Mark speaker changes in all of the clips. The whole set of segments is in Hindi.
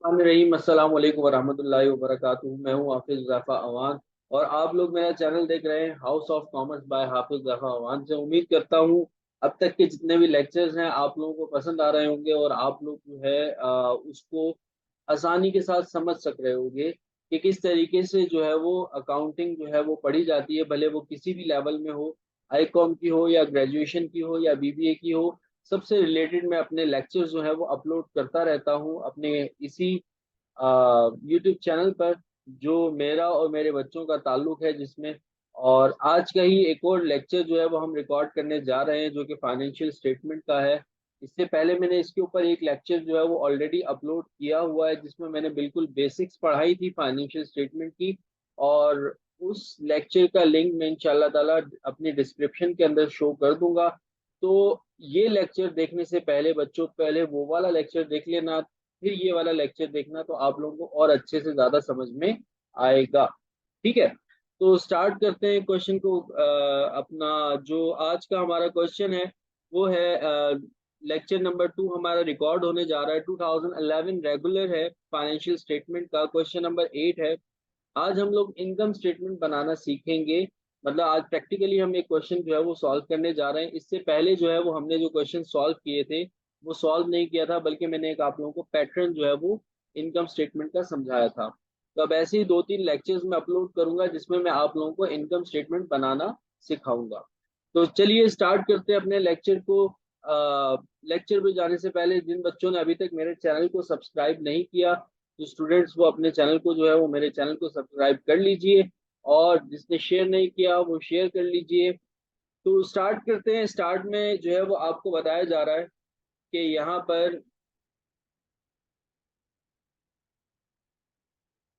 Speaker 1: रहीम अस्सलाम वालेकुम वरहमतुल्लाहि वबरकातुहू। मैं हूँ हाफिज ज़फ़ा अवान और आप लोग मेरा चैनल देख रहे हैं हाउस ऑफ कॉमर्स बाय हाफिज ज़फ़ा अवान से। उम्मीद करता हूँ अब तक के जितने भी लेक्चर्स हैं आप लोगों को पसंद आ रहे होंगे और आप लोग जो है उसको आसानी के साथ समझ सक रहे होंगे कि किस तरीके से जो है वो अकाउंटिंग जो है वो पढ़ी जाती है, भले वो किसी भी लेवल में हो, आईकॉम की हो या ग्रेजुएशन की हो या बीबीए की हो। सबसे रिलेटेड मैं अपने लेक्चर्स जो है वो अपलोड करता रहता हूँ अपने इसी यूट्यूब चैनल पर, जो मेरा और मेरे बच्चों का ताल्लुक है जिसमें। और आज का ही एक और लेक्चर जो है वो हम रिकॉर्ड करने जा रहे हैं जो कि फाइनेंशियल स्टेटमेंट का है। इससे पहले मैंने इसके ऊपर एक लेक्चर जो है वो ऑलरेडी अपलोड किया हुआ है जिसमें मैंने बिल्कुल बेसिक्स पढ़ाई थी फाइनेंशियल स्टेटमेंट की। और उस लेक्चर का लिंक मैं इंशाल्लाह ताला अपनी डिस्क्रिप्शन के अंदर शो कर दूंगा। तो ये लेक्चर देखने से पहले बच्चों पहले वो वाला लेक्चर देख लेना, फिर ये वाला लेक्चर देखना, तो आप लोगों को और अच्छे से ज्यादा समझ में आएगा। ठीक है, तो स्टार्ट करते हैं क्वेश्चन को। अपना जो आज का हमारा क्वेश्चन है वो है लेक्चर नंबर 2 हमारा रिकॉर्ड होने जा रहा है। 2011 रेगुलर है, फाइनेंशियल स्टेटमेंट का क्वेश्चन नंबर 8 है। आज हम लोग इनकम स्टेटमेंट बनाना सीखेंगे। मतलब आज प्रैक्टिकली हम एक क्वेश्चन जो है वो सॉल्व करने जा रहे हैं। इससे पहले जो है वो हमने जो क्वेश्चन सॉल्व किए थे वो सॉल्व नहीं किया था, बल्कि मैंने एक आप लोगों को पैटर्न जो है वो इनकम स्टेटमेंट का समझाया था। तो अब ऐसे ही दो तीन लेक्चर्स में अपलोड करूंगा जिसमें मैं आप लोगों को इनकम स्टेटमेंट बनाना सिखाऊंगा। तो चलिए स्टार्ट करते हैं अपने लेक्चर को। लेक्चर पे जाने से पहले जिन बच्चों ने अभी तक मेरे चैनल को सब्सक्राइब नहीं किया, तो स्टूडेंट्स वो अपने चैनल को जो है वो मेरे चैनल को सब्सक्राइब कर लीजिए, और जिसने शेयर नहीं किया वो शेयर कर लीजिए। तो स्टार्ट करते हैं। स्टार्ट में जो है वो आपको बताया जा रहा है कि यहाँ पर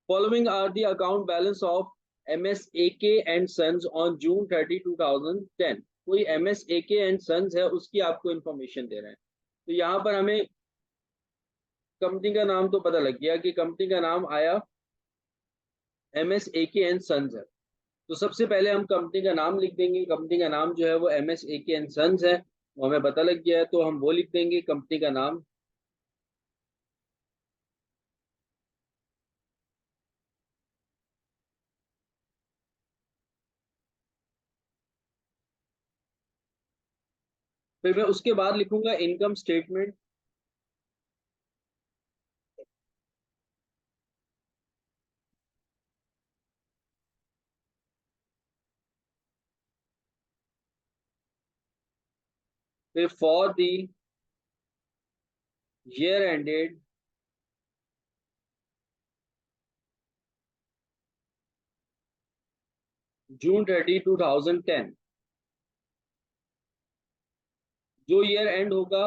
Speaker 1: following are the account balance of M S A K and sons on June 30 2010। कोई M S A K and sons है उसकी आपको इंफॉर्मेशन दे रहे हैं। तो यहाँ पर हमें कंपनी का नाम तो पता लग गया कि कंपनी का नाम आया M S A K and sons है। तो सबसे पहले हम कंपनी का नाम लिख देंगे। कंपनी का नाम जो है वो M S A K and sons है, वो हमें पता लग गया है, तो हम वो लिख देंगे कंपनी का नाम। फिर मैं उसके बाद लिखूंगा इनकम स्टेटमेंट। फिर फॉर द ईयर एंडेड जून 30 2010, जो ईयर एंड होगा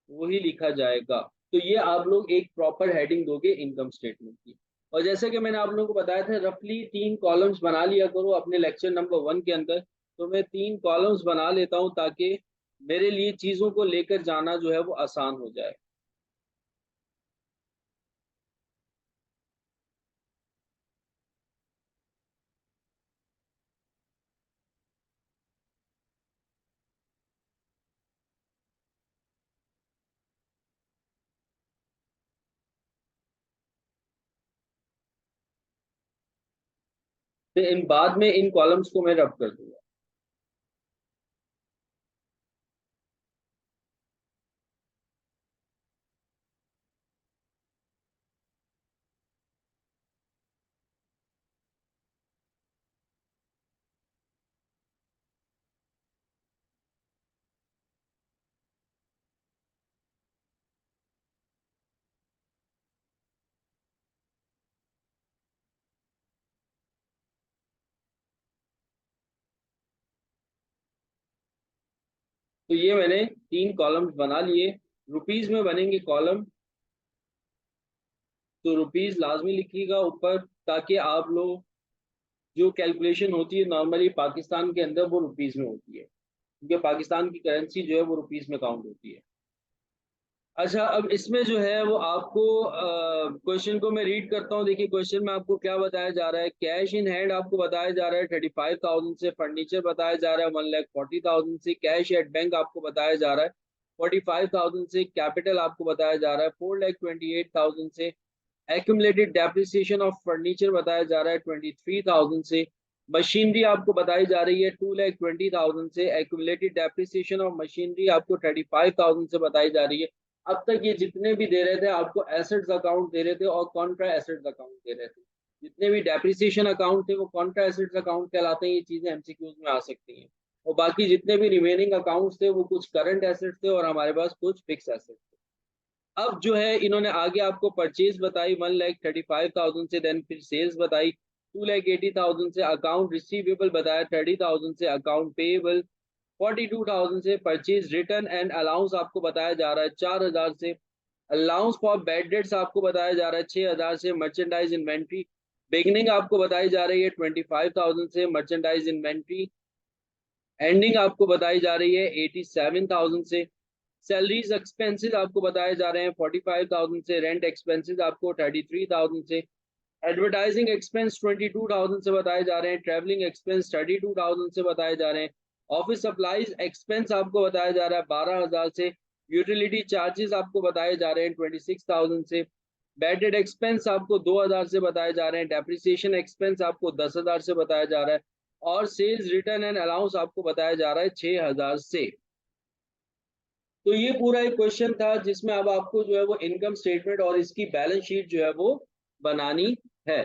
Speaker 1: वही लिखा जाएगा। तो ये आप लोग एक प्रॉपर हेडिंग दोगे इनकम स्टेटमेंट की। और जैसे कि मैंने आप लोगों को बताया था, रफली 3 कॉलम्स बना लिया करो अपने लेक्चर नंबर 1 के अंदर। तो मैं 3 कॉलम्स बना लेता हूँ ताकि मेरे लिए चीज़ों को लेकर जाना जो है वो आसान हो जाए। फिर इन बाद में इन कॉलम्स को मैं रब कर दूंगा। तो ये मैंने 3 कॉलम्स बना लिए। रुपीज में बनेंगे कॉलम, तो रुपीज लाजमी लिखिएगा ऊपर, ताकि आप लोग जो कैलकुलेशन होती है नॉर्मली पाकिस्तान के अंदर वो रुपीज में होती है, क्योंकि पाकिस्तान की करेंसी जो है वो रुपीज में काउंट होती है। अच्छा, अब इसमें जो है वो आपको क्वेश्चन को मैं रीड करता हूँ। देखिए क्वेश्चन में आपको क्या बताया जा रहा है। कैश इन हैंड आपको बताया जा रहा है 35,000 से, फर्नीचर बताया जा रहा है 1,40,000 से, कैश एट बैंक आपको बताया जा रहा है 45,000 से, कैपिटल आपको बताया जा रहा है 4,28,000 से, एक्यूमुलेटेड डेप्रिसिएशन ऑफ फर्नीचर बताया जा रहा है 23,000 से। मशीनरी आपको बताई जा रही है 2,20,000 से। एक्यूमुलेटेड डेप्रिसिएशन ऑफ मशीनरी आपको 35,000 से बताई जा रही है। अब तक ये जितने भी दे रहे थे आपको एसेट्स अकाउंट दे रहे थे और कॉन्ट्रा एसेट्स अकाउंट दे रहे थे। जितने भी डेप्रिसिएशन अकाउंट थे वो कॉन्ट्रा एसेट्स अकाउंट कहलाते हैं। ये चीजें एमसीक्यूज में आ सकती हैं। और बाकी जितने भी रिमेनिंग अकाउंट्स थे वो कुछ करंट एसेट्स थे और हमारे पास कुछ फिक्स एसेट्स थे। अब जो है इन्होंने आगे आपको परचेज बताई 1,35,000 से, देन फिर सेल्स बताई 2,80,000 से, अकाउंट रिसीवेबल बताया 30,000 से, अकाउंट पेएबल 42,000 से, परचेज रिटर्न एंड अलाउंस आपको बताया जा रहा है 4,000 से, अलाउंस फॉर बैड डेट्स आपको बताया जा रहा है 6,000 से, मर्चेंडाइज इन्वेंट्री बिगनिंग आपको बताई जा रही है 25,000 से, मर्चेंडाइज इन्वेंट्री एंडिंग आपको बताई जा रही है 87,000 से, सैलरीज एक्सपेंसेस आपको बताए जा रहे हैं 45,000 से, रेंट एक्सपेंसेस आपको 33,000 से, एडवर्टाइजिंग एक्सपेंस 22,000 से बताए जा रहे हैं, ट्रैवलिंग एक्सपेंस 32,000 से बताए जा रहे हैं, ऑफिस सप्लाईज एक्सपेंस आपको बताया जा रहा है 12,000 से, यूटिलिटी चार्जेस आपको बताए जा रहे हैं 26,000 से, बैड डेट एक्सपेंस आपको 2,000 से बताए जा रहे हैं, डेप्रिसिएशन एक्सपेंस आपको 10,000 से बताया जा रहा है और सेल्स रिटर्न एंड अलाउंस आपको बताया जा रहा है 6,000 से। तो ये पूरा एक क्वेश्चन था जिसमें अब आपको जो है वो इनकम स्टेटमेंट और इसकी बैलेंस शीट जो है वो बनानी है।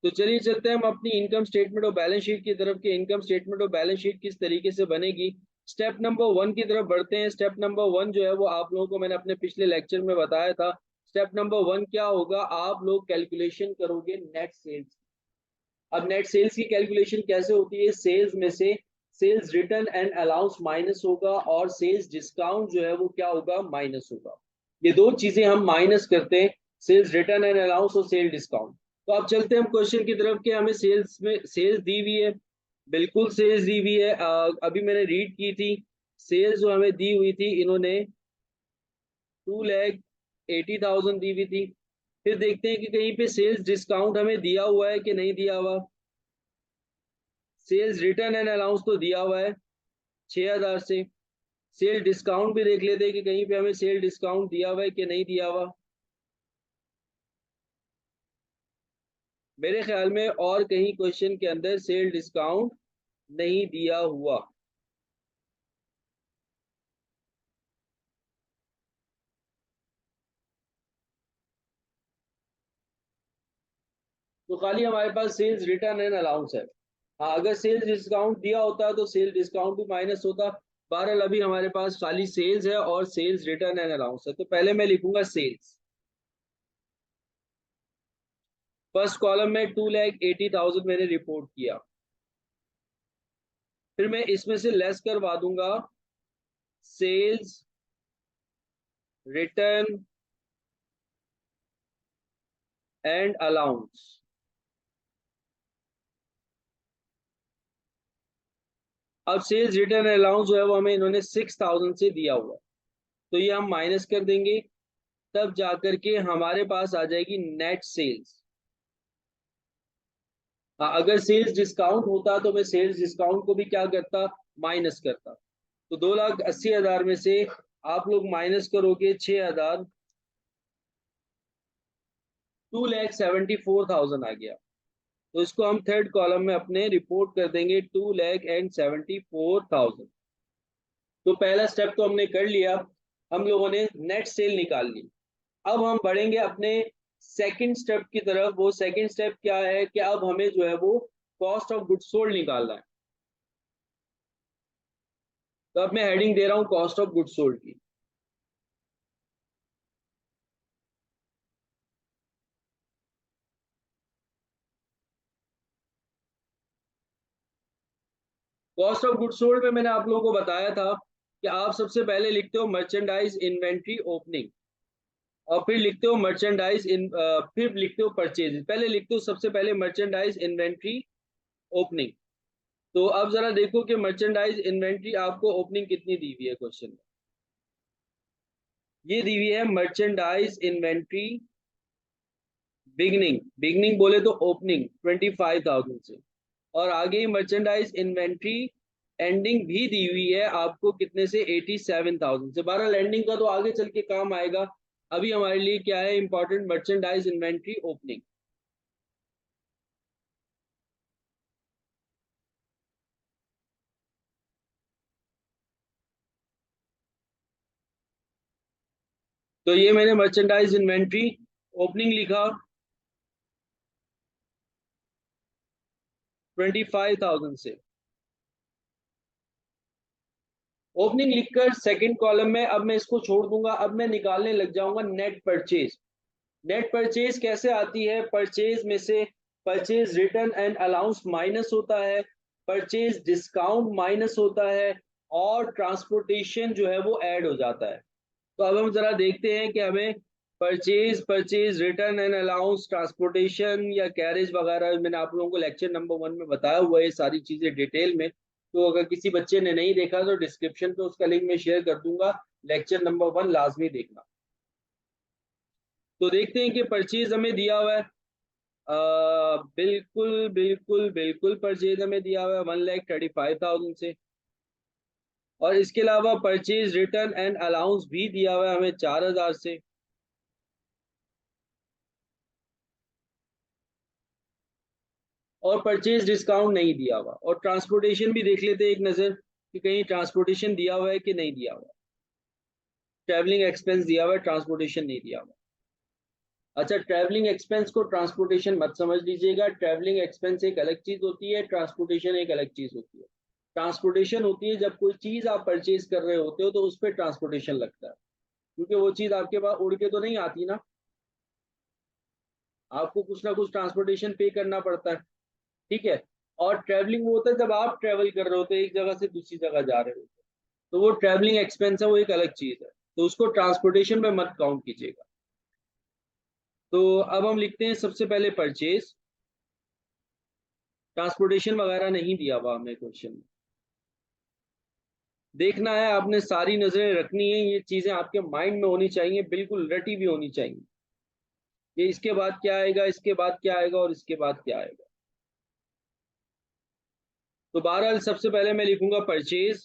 Speaker 1: तो चलिए चलते हैं हम अपनी इनकम स्टेटमेंट और बैलेंस शीट की तरफ। कि इनकम स्टेटमेंट और बैलेंस शीट किस तरीके से बनेगी। स्टेप नंबर 1 की तरफ बढ़ते हैं। स्टेप नंबर 1 जो है वो आप लोगों को मैंने अपने पिछले लेक्चर में बताया था। स्टेप नंबर 1 क्या होगा, आप लोग कैलकुलेशन करोगे नेट सेल्स। अब नेट सेल्स की कैलकुलेशन कैसे होती है, सेल्स में से sales return and allowance minus होगा और सेल्स डिस्काउंट जो है वो क्या होगा, माइनस होगा। ये दो चीजें हम माइनस करते हैं, सेल्स रिटर्न एंड अलाउंस और सेल डिस्काउंट। तो अब चलते हैं हम क्वेश्चन की तरफ कि हमें सेल्स में सेल्स दी हुई है, बिल्कुल सेल्स दी हुई है। अभी मैंने रीड की थी, सेल्स जो हमें दी हुई थी इन्होंने 2,80,000 दी हुई थी। फिर देखते हैं कि कहीं पे सेल्स डिस्काउंट हमें दिया हुआ है कि नहीं दिया हुआ। सेल्स रिटर्न एंड अलाउंस तो दिया हुआ है 6,000 से। सेल डिस्काउंट भी देख लेते हैं कि कहीं पे हमें सेल डिस्काउंट दिया हुआ है कि नहीं दिया हुआ। मेरे ख्याल में और कहीं क्वेश्चन के अंदर सेल डिस्काउंट नहीं दिया हुआ। तो खाली हमारे पास सेल्स रिटर्न एंड अलाउंस है। हाँ, अगर सेल्स डिस्काउंट दिया होता तो सेल डिस्काउंट भी माइनस होता। बहरहाल अभी हमारे पास खाली सेल्स है और सेल्स रिटर्न एंड अलाउंस है। तो पहले मैं लिखूंगा सेल्स। फर्स्ट कॉलम में 2,80,000 मैंने रिपोर्ट किया। फिर मैं इसमें से लेस करवा दूंगा सेल्स रिटर्न एंड अलाउंस। अब सेल्स रिटर्न अलाउंस जो है वो हमें इन्होंने 6,000 से दिया हुआ है, तो ये हम माइनस कर देंगे। तब जाकर के हमारे पास आ जाएगी नेट सेल्स। हाँ, अगर सेल्स डिस्काउंट होता तो मैं सेल्स डिस्काउंट को भी क्या करता, माइनस करता। तो 2,80,000 में से आप लोग माइनस करोगे 6,000, 2,74,000 आ गया। तो इसको हम थर्ड कॉलम में अपने रिपोर्ट कर देंगे 2,74,000। तो पहला स्टेप तो हमने कर लिया, हम लोगों ने नेट सेल निकाल ली। अब हम बढ़ेंगे अपने सेकंड स्टेप की तरफ। वो सेकंड स्टेप क्या है कि अब हमें जो है वो कॉस्ट ऑफ गुड्स सोल्ड निकालना है। तो अब मैं हेडिंग दे रहा हूं कॉस्ट ऑफ गुड्स सोल्ड की। कॉस्ट ऑफ गुड्स सोल्ड में मैंने आप लोगों को बताया था कि आप सबसे पहले लिखते हो मर्चेंडाइज इन्वेंट्री ओपनिंग और फिर लिखते हो मर्चेंडाइज इन फिर लिखते हो परचेज। पहले लिखते हो सबसे पहले मर्चेंडाइज इन्वेंट्री ओपनिंग। तो अब जरा देखो कि मर्चेंडाइज इन्वेंट्री आपको ओपनिंग कितनी दी हुई है क्वेश्चन में। ये दी हुई है मर्चेंडाइज इन्वेंट्री बिगनिंग, बिगनिंग बोले तो ओपनिंग 25,000 से, और आगे ही मर्चेंडाइज इन्वेंट्री एंडिंग भी दी हुई है आपको कितने से, 87,000 से। 12 लैंडिंग का तो आगे चल के काम आएगा, अभी हमारे लिए क्या है इंपॉर्टेंट, मर्चेंडाइज इन्वेंट्री ओपनिंग। तो ये मैंने मर्चेंडाइज इन्वेंट्री ओपनिंग लिखा 25,000 से। ओपनिंग लिखकर सेकंड कॉलम में अब मैं इसको छोड़ दूंगा, अब मैं निकालने लग जाऊंगा नेट परचेज। नेट परचेज कैसे आती है? परचेज में से purchase return and allowance minus होता है, परचेज डिस्काउंट माइनस होता है, और ट्रांसपोर्टेशन जो है वो ऐड हो जाता है। तो अब हम जरा देखते हैं कि हमें purchase, purchase return and allowance, transportation या कैरेज वगैरह, मैंने आप लोगों को लेक्चर नंबर 1 में बताया हुआ है ये सारी चीजें डिटेल में। तो अगर किसी बच्चे ने नहीं देखा तो डिस्क्रिप्शन पे उसका लिंक मैं शेयर कर दूंगा, लेक्चर नंबर 1 लाजमी देखना। तो देखते हैं कि परचेज हमें दिया हुआ है। बिल्कुल बिल्कुल बिल्कुल परचेज हमें दिया हुआ है 1,35,000 से। और इसके अलावा परचेज रिटर्न एंड अलाउंस भी दिया हुआ है हमें 4,000 से। और परचेज डिस्काउंट नहीं दिया हुआ। और ट्रांसपोर्टेशन भी देख लेते हैं एक नज़र कि कहीं ट्रांसपोर्टेशन दिया हुआ है कि नहीं दिया हुआ। ट्रैवलिंग एक्सपेंस दिया हुआ है, ट्रांसपोर्टेशन नहीं दिया हुआ। अच्छा, ट्रैवलिंग एक्सपेंस को ट्रांसपोर्टेशन मत समझ लीजिएगा। ट्रैवलिंग एक्सपेंस एक अलग चीज होती है, ट्रांसपोर्टेशन एक अलग चीज होती है। ट्रांसपोर्टेशन होती है जब कोई चीज आप परचेज कर रहे होते हो तो उस पर ट्रांसपोर्टेशन लगता है, क्योंकि वो चीज आपके पास उड़ के तो नहीं आती ना, आपको कुछ ना कुछ ट्रांसपोर्टेशन पे करना पड़ता है। ठीक है। और ट्रैवलिंग वो होता है जब आप ट्रैवल कर रहे होते हैं, एक जगह से दूसरी जगह जा रहे होते हैं, तो वो ट्रैवलिंग एक्सपेंस है, वो एक अलग चीज है। तो उसको ट्रांसपोर्टेशन में मत काउंट कीजिएगा। तो अब हम लिखते हैं सबसे पहले परचेज। ट्रांसपोर्टेशन वगैरह नहीं दिया हुआ हमें क्वेश्चन में। देखना है, आपने सारी नजरें रखनी है, ये चीजें आपके माइंड में होनी चाहिए, बिल्कुल रटी भी होनी चाहिए। ये इसके बाद क्या आएगा, इसके बाद क्या आएगा, और इसके बाद क्या आएगा। तो बहरहाल सबसे पहले मैं लिखूंगा परचेज।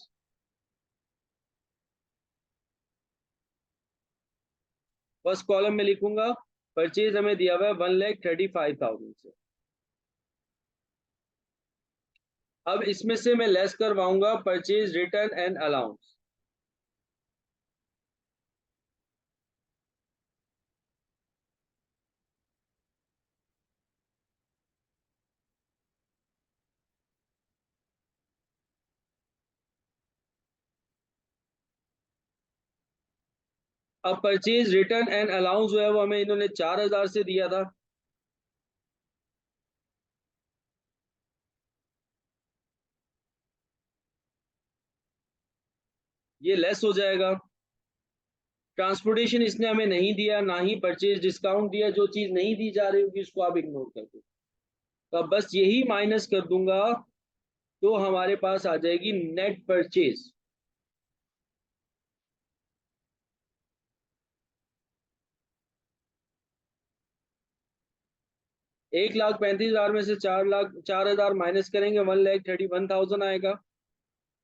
Speaker 1: फर्स्ट कॉलम में लिखूंगा परचेज हमें दिया हुआ है 1,35,000 से। अब इसमें से मैं लेस करवाऊंगा परचेज रिटर्न एंड अलाउंस। अब परचेज रिटर्न एंड अलाउंस जो है वो हमें इन्होंने 4,000 से दिया था। ये लेस हो जाएगा। ट्रांसपोर्टेशन इसने हमें नहीं दिया, ना ही परचेज डिस्काउंट दिया। जो चीज नहीं दी जा रही होगी उसको आप इग्नोर कर दो। तो अब बस यही माइनस कर दूंगा, तो हमारे पास आ जाएगी नेट परचेज। 1,35,000 में से 4,000 माइनस करेंगे, 1,31,000 आएगा।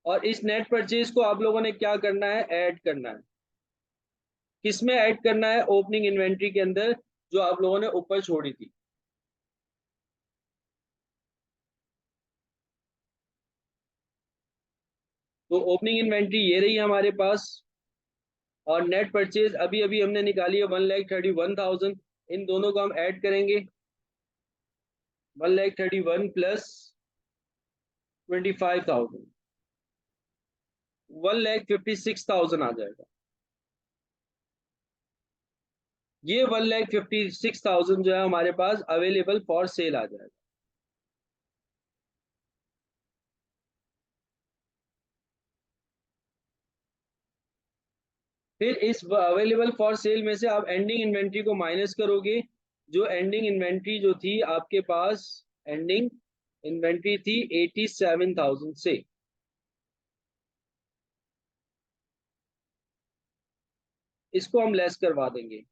Speaker 1: और इस नेट परचेज को आप लोगों ने क्या करना है, ऐड करना है। किसमें ऐड करना है? ओपनिंग इन्वेंट्री के अंदर, जो आप लोगों ने ऊपर छोड़ी थी। तो ओपनिंग इन्वेंट्री ये रही हमारे पास। और नेट परचेज अभी अभी हमने निकाली है 1,31,000। इन दोनों को हम ऐड करेंगे, 1,31,000 प्लस 25,000, 1,56,000 आ जाएगा। ये 1,56,000 जो है हमारे पास अवेलेबल फॉर सेल आ जाएगा। फिर इस अवेलेबल फॉर सेल में से आप एंडिंग इन्वेंट्री को माइनस करोगे। जो एंडिंग इन्वेंट्री जो थी आपके पास, एंडिंग इन्वेंट्री थी 87,000 से। इसको हम लेस करवा देंगे।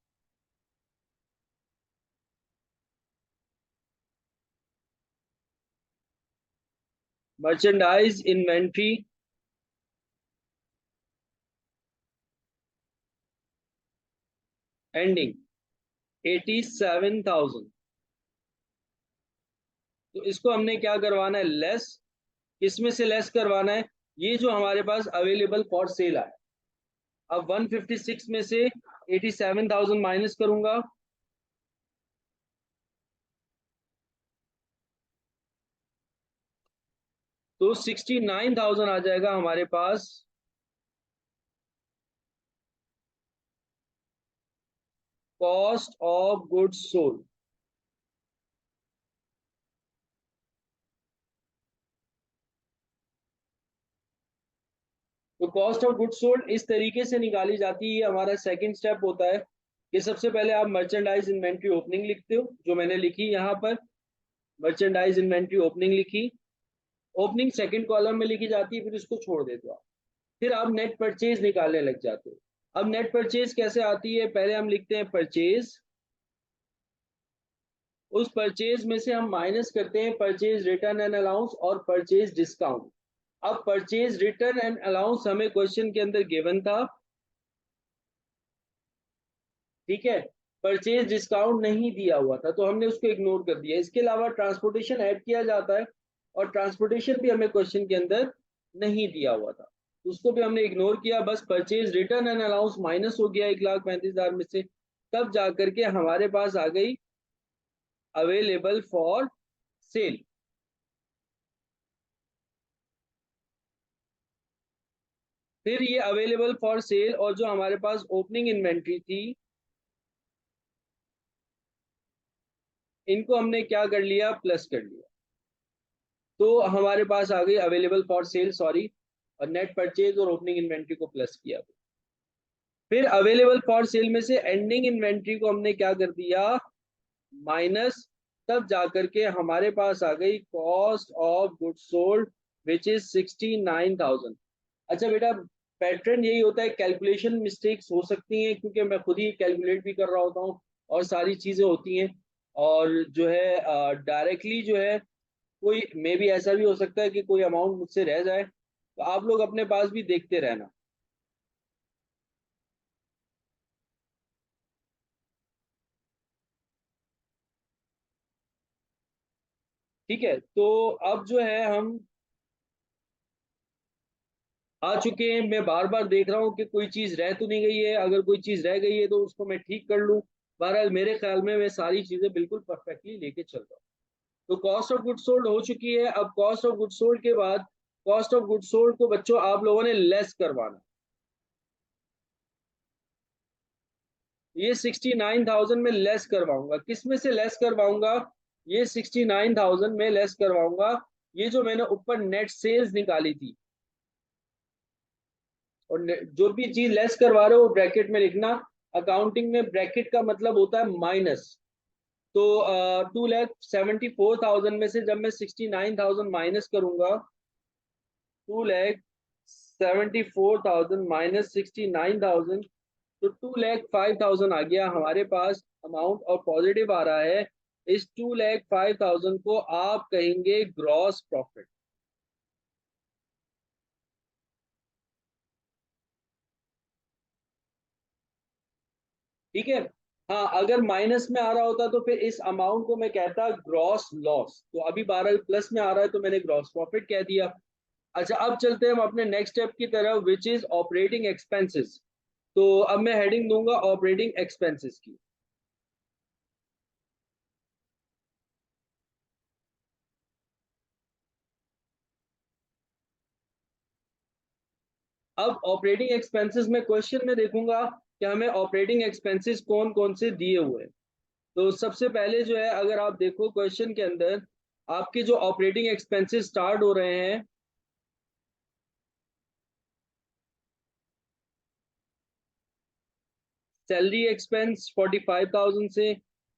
Speaker 1: Merchandise inventory ending 87,000। तो इसको हमने क्या करवाना है, लेस। किसमें से लेस करवाना है, ये जो हमारे पास अवेलेबल फॉर सेल है। अब 156 में से 87,000 माइनस करूंगा, तो 69,000 आ जाएगा हमारे पास कॉस्ट ऑफ गुड्स सोल्ड। तो कॉस्ट ऑफ गुड्स सोल्ड इस तरीके से निकाली जाती है। हमारा सेकंड स्टेप होता है कि सबसे पहले आप मर्चेंडाइज इन्वेंट्री ओपनिंग लिखते हो, जो मैंने लिखी यहाँ पर। मर्चेंडाइज इन्वेंट्री ओपनिंग लिखी, ओपनिंग सेकंड कॉलम में लिखी जाती है, फिर इसको छोड़ देते हो आप। फिर आप नेट परचेज निकालने लग जाते हो। अब नेट परचेज कैसे आती है, पहले हम लिखते हैं परचेज, उस परचेज में से हम माइनस करते हैं परचेज रिटर्न एंड अलाउंस और परचेज डिस्काउंट। अब परचेज रिटर्न एंड अलाउंस हमें क्वेश्चन के अंदर गिवन था, ठीक है। परचेज डिस्काउंट नहीं दिया हुआ था तो हमने उसको इग्नोर कर दिया। इसके अलावा ट्रांसपोर्टेशन ऐड किया जाता है और ट्रांसपोर्टेशन भी हमें क्वेश्चन के अंदर नहीं दिया हुआ था, तो उसको भी हमने इग्नोर किया। बस purchase return and allowance minus हो गया 1,35,000 में से, तब जाकर के हमारे पास आ गई अवेलेबल फॉर सेल। फिर ये अवेलेबल फॉर सेल और जो हमारे पास ओपनिंग इन्वेंट्री थी, इनको हमने क्या कर लिया, प्लस कर लिया। तो हमारे पास आ गई अवेलेबल फॉर सेल, सॉरी, और नेट परचेज और ओपनिंग इन्वेंट्री को प्लस किया। फिर अवेलेबल फॉर सेल में से एंडिंग इन्वेंट्री को हमने क्या कर दिया, माइनस। तब जाकर के हमारे पास आ गई cost of goods sold which is 69,000। अच्छा बेटा, पैटर्न यही होता है, कैलकुलेशन मिस्टेक्स हो सकती हैं क्योंकि मैं खुद ही कैलकुलेट भी कर रहा होता हूँ और सारी चीजें होती हैं। और जो है डायरेक्टली जो है कोई मे भी ऐसा भी हो सकता है कि कोई अमाउंट मुझसे रह जाए, तो आप लोग अपने पास भी देखते रहना। ठीक है, तो अब जो है हम आ चुके हैं। मैं बार बार देख रहा हूँ कि कोई चीज रह तो नहीं गई है, अगर कोई चीज रह गई है तो उसको मैं ठीक कर लूँ। बहरहाल मेरे ख्याल में मैं सारी चीजें बिल्कुल परफेक्टली लेके चल रहा हूँ। तो कॉस्ट ऑफ गुड सोल्ड हो चुकी है। अब कॉस्ट ऑफ गुड सोल्ड के बाद कॉस्ट ऑफ गुड सोल्ड को बच्चों आप लोगों ने लेस करवाना। ये 69,000 में लेस करवाऊंगा। किस में से लेस करवाऊंगा, ये 69,000 में लेस करवाऊंगा ये जो मैंने ऊपर नेट सेल्स निकाली थी। और जो भी चीज लेस करवा रहे हो वो ब्रैकेट में लिखना। अकाउंटिंग में ब्रैकेट का मतलब होता है माइनस। तो 2,74,000 में से जब मैं 69,000 माइनस करूंगा, 2,74,000 माइनस 69,000, तो 2,05,000 आ गया हमारे पास अमाउंट और पॉजिटिव आ रहा है। इस 2,05,000 को आप कहेंगे ग्रॉस प्रॉफिट। ठीक है। हाँ, अगर माइनस में आ रहा होता तो फिर इस अमाउंट को मैं कहता ग्रॉस लॉस। तो अभी 12 प्लस में आ रहा है तो मैंने ग्रॉस प्रॉफिट कह दिया। अच्छा, अब चलते हैं हम अपने नेक्स्ट स्टेप की तरफ, विच इज ऑपरेटिंग एक्सपेंसेस। तो अब मैं हेडिंग दूंगा ऑपरेटिंग एक्सपेंसेस की। अब ऑपरेटिंग एक्सपेंसेस में क्वेश्चन में देखूंगा कि हमें ऑपरेटिंग एक्सपेंसेस कौन कौन से दिए हुए हैं। तो सबसे पहले जो है, अगर आप देखो क्वेश्चन के अंदर आपके जो ऑपरेटिंग एक्सपेंसेस स्टार्ट हो रहे हैं, सैलरी एक्सपेंस 45,000 से,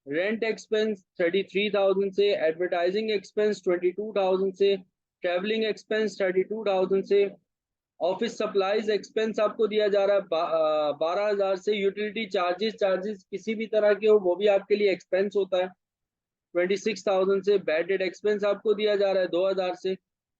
Speaker 1: रेंट एक्सपेंस 33,000 से, एडवर्टाइजिंग एक्सपेंस 22,000 से, ट्रैवलिंग एक्सपेंस 32,000 से, ऑफिस सप्लाईज एक्सपेंस आपको दिया जा रहा है 12,000 से, यूटिलिटी चार्जेस चार्जेस किसी भी तरह के हो वो भी आपके लिए एक्सपेंस होता है 26,000 से, बैड डेट एक्सपेंस आपको दिया जा रहा है 2,000 से,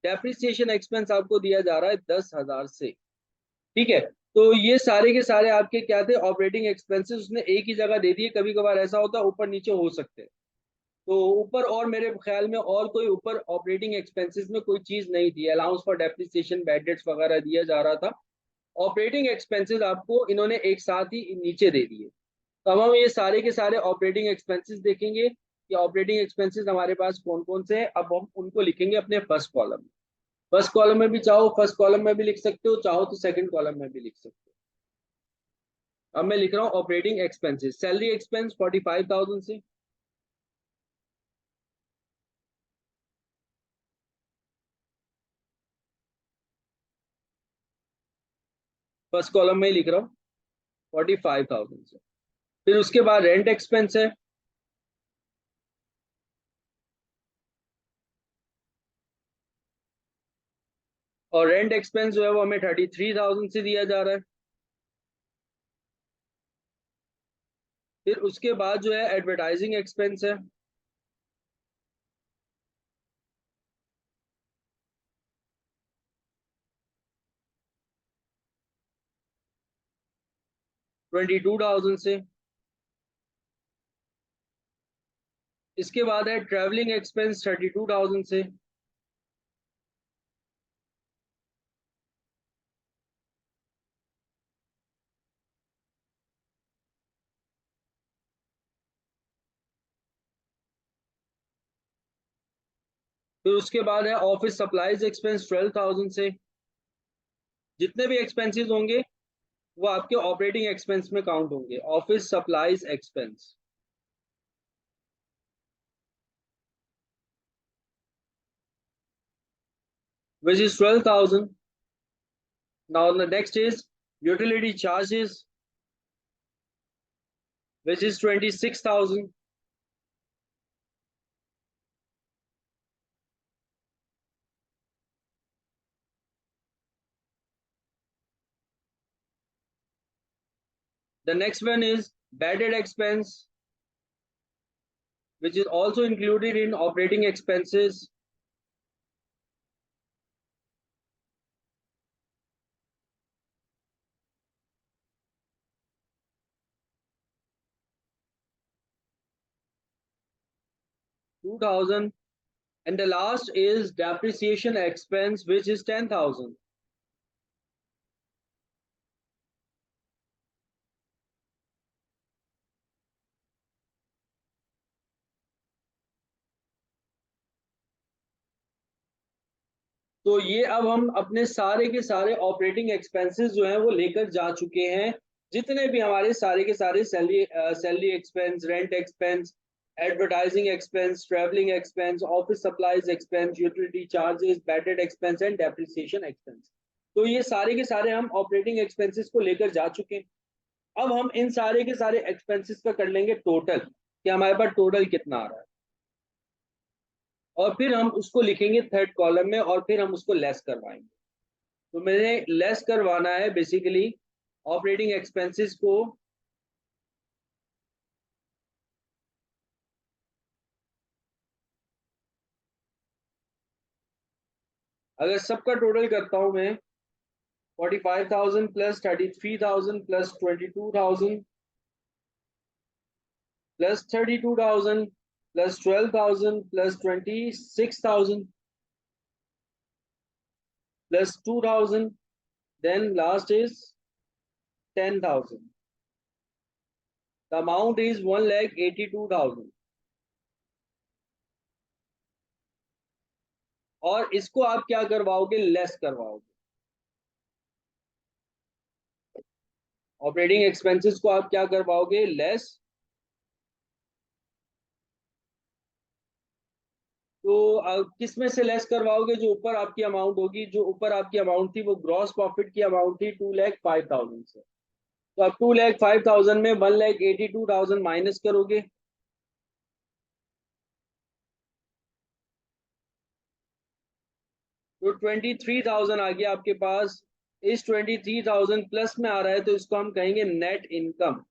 Speaker 1: डेप्रिसिएशन एक्सपेंस आपको दिया जा रहा है 10,000 से। ठीक है। तो ये सारे के सारे आपके क्या थे, ऑपरेटिंग एक्सपेंसेस उसने एक ही जगह दे दिए। कभी कभार ऐसा होता है ऊपर नीचे हो सकते हैं। तो ऊपर और मेरे ख्याल में और कोई ऊपर ऑपरेटिंग एक्सपेंसेस में कोई चीज नहीं थी। Allowance for depreciation, bad debts वगैरह दिया जा रहा था। ऑपरेटिंग एक्सपेंसेस आपको इन्होंने एक साथ ही नीचे दे दिए। तो अब हम ये सारे के सारे ऑपरेटिंग एक्सपेंसेस देखेंगे कि ऑपरेटिंग एक्सपेंसेस हमारे पास कौन कौन से हैं। अब हम उनको लिखेंगे अपने फर्स्ट कॉलम में। फर्स्ट कॉलम में भी चाहो फर्स्ट कॉलम में भी लिख सकते हो, चाहो तो सेकंड कॉलम में भी लिख सकते हो। अब मैं लिख रहा हूँ ऑपरेटिंग एक्सपेंसेस। सैलरी एक्सपेंस 45,000 से। फर्स्ट कॉलम में ही लिख रहा हूँ 45,000 से। फिर उसके बाद रेंट एक्सपेंस है। और रेंट एक्सपेंस जो है वो हमें 33,000 से दिया जा रहा है। फिर उसके बाद जो है एडवर्टाइजिंग एक्सपेंस है। 22,000 से। इसके बाद है ट्रैवलिंग एक्सपेंस 32,000 से। फिर उसके बाद है ऑफिस सप्लाईज एक्सपेंस 12,000 से। जितने भी एक्सपेंसेस होंगे वो आपके ऑपरेटिंग एक्सपेंस में काउंट होंगे। Office supplies expense which is 12,000. Now the next is utility charges, which is 26,000. The next one is bad debt expense, which is also included in operating expenses. 2,000. And the last is depreciation expense, which is 10,000. तो ये अब हम अपने सारे के सारे ऑपरेटिंग एक्सपेंसेस जो हैं वो लेकर जा चुके हैं। जितने भी हमारे सारे के सारे salary expense, rent expense, advertising expense, travelling expense, office supplies expense, utility charges, bad debt expense and depreciation expense, तो ये सारे के सारे हम ऑपरेटिंग एक्सपेंसेस को लेकर जा चुके हैं। अब हम इन सारे के सारे एक्सपेंसेस का कर लेंगे टोटल कि हमारे पास टोटल कितना आ रहा है। और फिर हम उसको लिखेंगे थर्ड कॉलम में और फिर हम उसको लेस करवाएंगे। तो मैंने लेस करवाना है बेसिकली ऑपरेटिंग एक्सपेंसेस को। अगर सबका टोटल करता हूं मैं, 45,000 plus 33,000 plus 22,000 plus 32,000 plus 12,000 plus 26,000 plus 2,000, then last is 10,000. The amount is 1,82,000. और इसको आप क्या करवाओगे, लेस करवाओगे। ऑपरेटिंग एक्सपेंसेस को आप क्या करवाओगे, लेस। तो किस में से लेस करवाओगे, जो ऊपर आपकी अमाउंट होगी। जो ऊपर आपकी अमाउंट थी वो ग्रॉस प्रॉफिट की अमाउंट थी 2,05,000 से। तो आप 2,05,000 में 1,82,000 माइनस करोगे। तो 23,000 आ गया आपके पास। इस 23,000 प्लस में आ रहा है तो इसको हम कहेंगे नेट इनकम।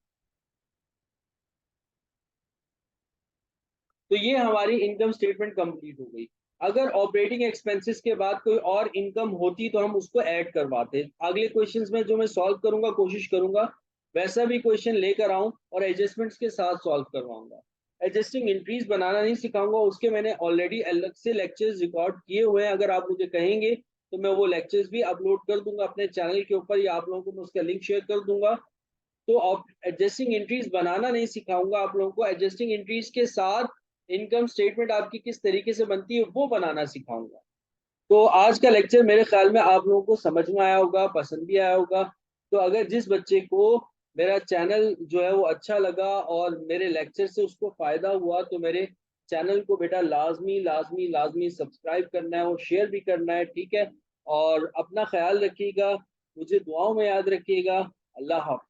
Speaker 1: तो ये हमारी इनकम स्टेटमेंट कंप्लीट हो गई। अगर ऑपरेटिंग एक्सपेंसेस के बाद कोई और इनकम होती तो हम उसको ऐड करवाते। अगले क्वेश्चंस में जो मैं सॉल्व करूंगा, कोशिश करूंगा वैसा भी क्वेश्चन लेकर आऊं और एडजस्टमेंट्स के साथ सॉल्व करवाऊंगा। एडजस्टिंग एंट्रीज बनाना नहीं सिखाऊंगा, उसके मैंने ऑलरेडी अलग से लेक्चर्स रिकॉर्ड किए हुए हैं। अगर आप मुझे कहेंगे तो मैं वो लेक्चर्स भी अपलोड कर दूंगा अपने चैनल के ऊपर, या आप लोगों को मैं उसका लिंक शेयर कर दूंगा। तो एडजस्टिंग एंट्रीज बनाना नहीं सिखाऊंगा आप लोगों को, एडजस्टिंग एंट्रीज के साथ इनकम स्टेटमेंट आपकी किस तरीके से बनती है वो बनाना सिखाऊंगा। तो आज का लेक्चर मेरे ख्याल में आप लोगों को समझ में आया होगा, पसंद भी आया होगा। तो अगर जिस बच्चे को मेरा चैनल जो है वो अच्छा लगा और मेरे लेक्चर से उसको फायदा हुआ, तो मेरे चैनल को बेटा लाजमी लाजमी लाजमी सब्सक्राइब करना है और शेयर भी करना है, ठीक है। और अपना ख्याल रखिएगा, मुझे दुआओं में याद रखिएगा। अल्लाह हाफ़िज़।